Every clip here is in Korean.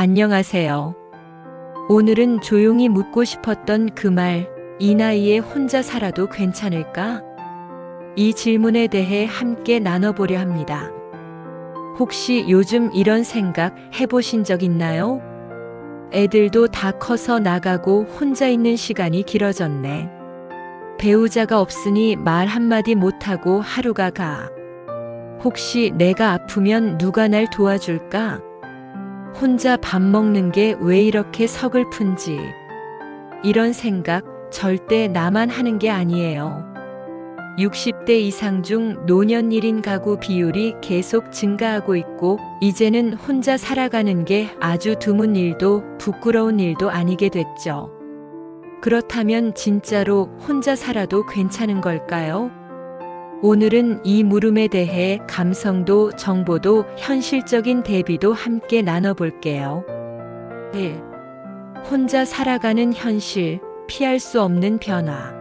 안녕하세요. 오늘은 조용히 묻고 싶었던 그 말, 이 나이에 혼자 살아도 괜찮을까? 이 질문에 대해 함께 나눠보려 합니다. 혹시 요즘 이런 생각 해보신 적 있나요? 애들도 다 커서 나가고 혼자 있는 시간이 길어졌네. 배우자가 없으니 말 한마디 못하고 하루가 가. 혹시 내가 아프면 누가 날 도와줄까? 혼자 밥 먹는 게 왜 이렇게 서글픈지. 이런 생각 절대 나만 하는 게 아니에요. 60대 이상 중 노년 1인 가구 비율이 계속 증가하고 있고, 이제는 혼자 살아가는 게 아주 드문 일도 부끄러운 일도 아니게 됐죠. 그렇다면 진짜로 혼자 살아도 괜찮은 걸까요? 오늘은 이 물음에 대해 감성도 정보도 현실적인 대비도 함께 나눠볼게요. 1. 혼자 살아가는 현실, 피할 수 없는 변화.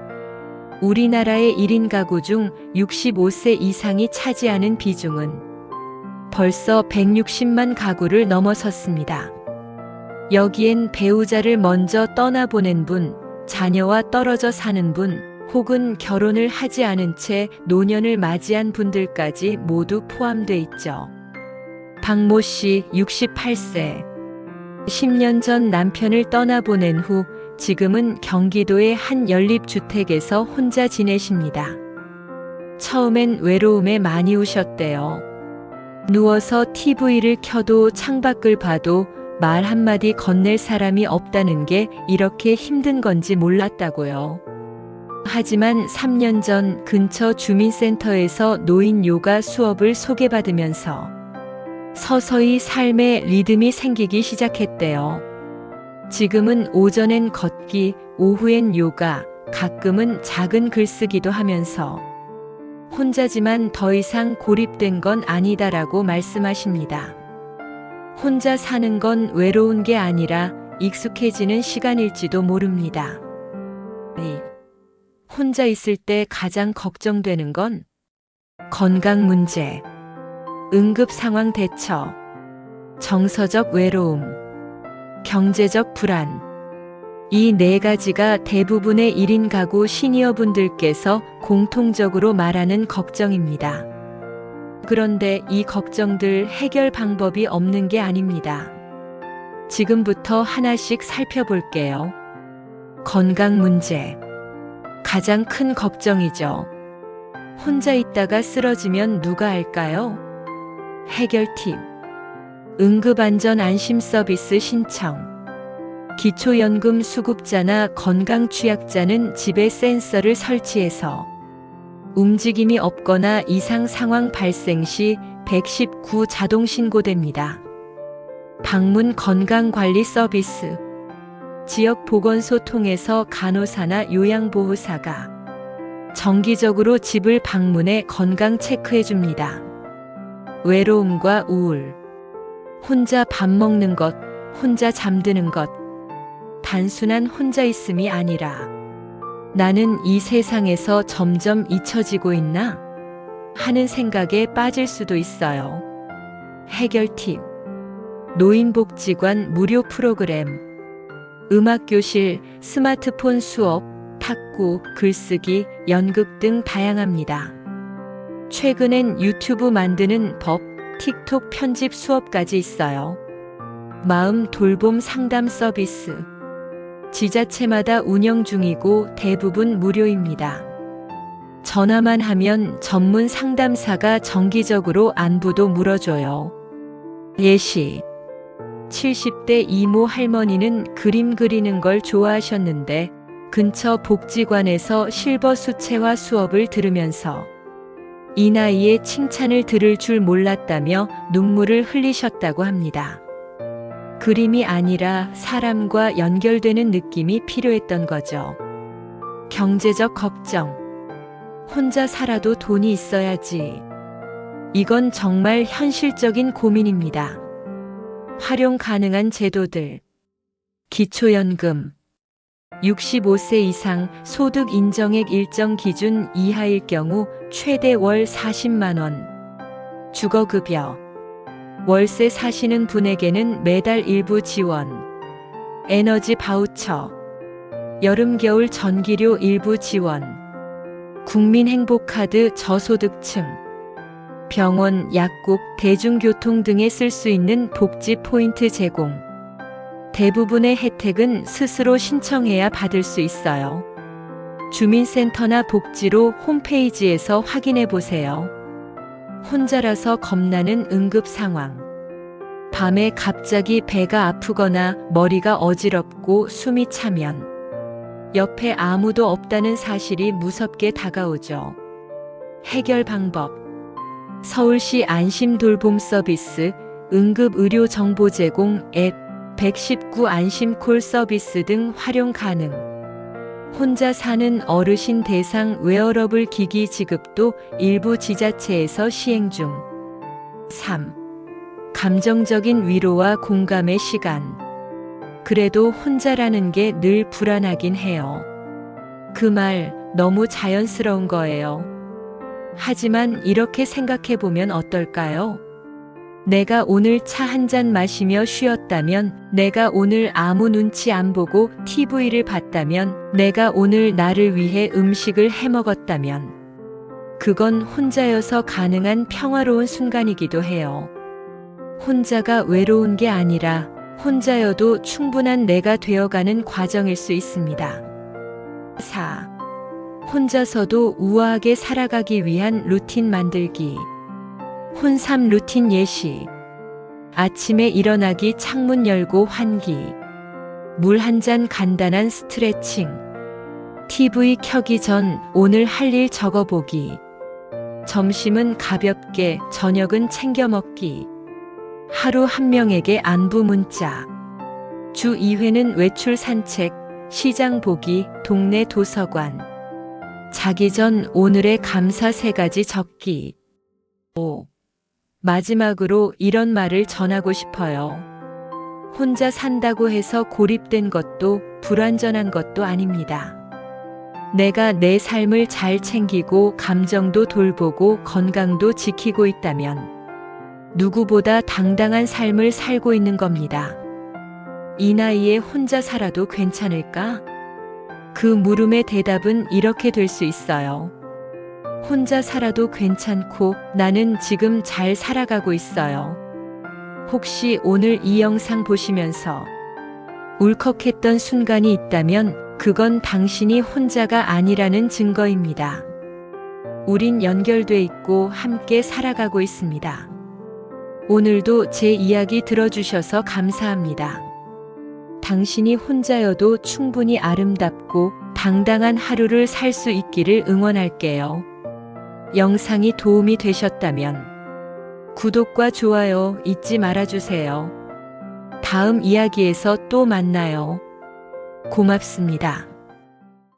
우리나라의 1인 가구 중 65세 이상이 차지하는 비중은 벌써 160만 가구를 넘어섰습니다. 여기엔 배우자를 먼저 떠나보낸 분, 자녀와 떨어져 사는 분, 혹은 결혼을 하지 않은 채 노년을 맞이한 분들까지 모두 포함돼 있죠. 박모 씨 68세. 10년 전 남편을 떠나보낸 후 지금은 경기도의 한 연립주택에서 혼자 지내십니다. 처음엔 외로움에 많이 우셨대요. 누워서 TV를 켜도 창밖을 봐도 말 한마디 건넬 사람이 없다는 게 이렇게 힘든 건지 몰랐다고요. 하지만 3년 전 근처 주민센터에서 노인 요가 수업을 소개받으면서 서서히 삶의 리듬이 생기기 시작했대요. 지금은 오전엔 걷기, 오후엔 요가, 가끔은 작은 글쓰기도 하면서 혼자지만 더 이상 고립된 건 아니다라고 말씀하십니다. 혼자 사는 건 외로운 게 아니라 익숙해지는 시간일지도 모릅니다. 혼자 있을 때 가장 걱정되는 건 건강 문제, 응급 상황 대처, 정서적 외로움, 경제적 불안. 이 네 가지가 대부분의 1인 가구 시니어분들께서 공통적으로 말하는 걱정입니다. 그런데 이 걱정들 해결 방법이 없는 게 아닙니다. 지금부터 하나씩 살펴볼게요. 건강 문제. 가장 큰 걱정이죠. 혼자 있다가 쓰러지면 누가 할까요? 해결 팁. 응급안전 안심 서비스 신청. 기초연금 수급자나 건강취약자는 집에 센서를 설치해서 움직임이 없거나 이상 상황 발생 시 119 자동 신고됩니다. 방문 건강관리 서비스. 지역 보건소 통해서 간호사나 요양보호사가 정기적으로 집을 방문해 건강 체크해줍니다. 외로움과 우울. 혼자 밥 먹는 것, 혼자 잠드는 것. 단순한 혼자 있음이 아니라 나는 이 세상에서 점점 잊혀지고 있나? 하는 생각에 빠질 수도 있어요. 해결 팁. 노인복지관 무료 프로그램. 음악교실, 스마트폰 수업, 탁구, 글쓰기, 연극 등 다양합니다. 최근엔 유튜브 만드는 법, 틱톡 편집 수업까지 있어요. 마음 돌봄 상담 서비스. 지자체마다 운영 중이고 대부분 무료입니다. 전화만 하면 전문 상담사가 정기적으로 안부도 물어줘요. 예시. 70대 이모 할머니는 그림 그리는 걸 좋아하셨는데 근처 복지관에서 실버 수채화 수업을 들으면서 이 나이에 칭찬을 들을 줄 몰랐다며 눈물을 흘리셨다고 합니다. 그림이 아니라 사람과 연결되는 느낌이 필요했던 거죠. 경제적 걱정. 혼자 살아도 돈이 있어야지. 이건 정말 현실적인 고민입니다. 활용 가능한 제도들. 기초연금. 65세 이상 소득 인정액 일정 기준 이하일 경우 최대 월 40만 원. 주거급여. 월세 사시는 분에게는 매달 일부 지원, 에너지 바우처, 여름 겨울 전기료 일부 지원, 국민행복카드 저소득층, 병원, 약국, 대중교통 등에 쓸 수 있는 복지 포인트 제공. 대부분의 혜택은 스스로 신청해야 받을 수 있어요. 주민센터나 복지로 홈페이지에서 확인해 보세요. 혼자라서 겁나는 응급 상황. 밤에 갑자기 배가 아프거나 머리가 어지럽고 숨이 차면 옆에 아무도 없다는 사실이 무섭게 다가오죠. 해결 방법. 서울시 안심돌봄 서비스, 응급의료 정보 제공 앱, 119 안심콜 서비스 등 활용 가능. 혼자 사는 어르신 대상 웨어러블 기기 지급도 일부 지자체에서 시행 중. 3. 감정적인 위로와 공감의 시간. 그래도 혼자라는 게 늘 불안하긴 해요. 그 말 너무 자연스러운 거예요. 하지만 이렇게 생각해 보면 어떨까요? 내가 오늘 차 한 잔 마시며 쉬었다면, 내가 오늘 아무 눈치 안 보고 TV를 봤다면, 내가 오늘 나를 위해 음식을 해 먹었다면, 그건 혼자여서 가능한 평화로운 순간이기도 해요. 혼자가 외로운 게 아니라 혼자여도 충분한 내가 되어가는 과정일 수 있습니다. 4. 혼자서도 우아하게 살아가기 위한 루틴 만들기. 혼삼 루틴 예시. 아침에 일어나기 창문 열고 환기. 물 한 잔 간단한 스트레칭. TV 켜기 전 오늘 할 일 적어보기. 점심은 가볍게, 저녁은 챙겨 먹기. 하루 한 명에게 안부 문자. 주 2회는 외출 산책, 시장 보기, 동네 도서관. 자기 전 오늘의 감사 3가지 적기. 5. 마지막으로 이런 말을 전하고 싶어요. 혼자 산다고 해서 고립된 것도 불완전한 것도 아닙니다. 내가 내 삶을 잘 챙기고 감정도 돌보고 건강도 지키고 있다면 누구보다 당당한 삶을 살고 있는 겁니다. 이 나이에 혼자 살아도 괜찮을까? 그 물음의 대답은 이렇게 될 수 있어요. 혼자 살아도 괜찮고 나는 지금 잘 살아가고 있어요. 혹시 오늘 이 영상 보시면서 울컥했던 순간이 있다면 그건 당신이 혼자가 아니라는 증거입니다. 우린 연결돼 있고 함께 살아가고 있습니다. 오늘도 제 이야기 들어주셔서 감사합니다. 당신이 혼자여도 충분히 아름답고 당당한 하루를 살 수 있기를 응원할게요. 영상이 도움이 되셨다면 구독과 좋아요 잊지 말아주세요. 다음 이야기에서 또 만나요. 고맙습니다.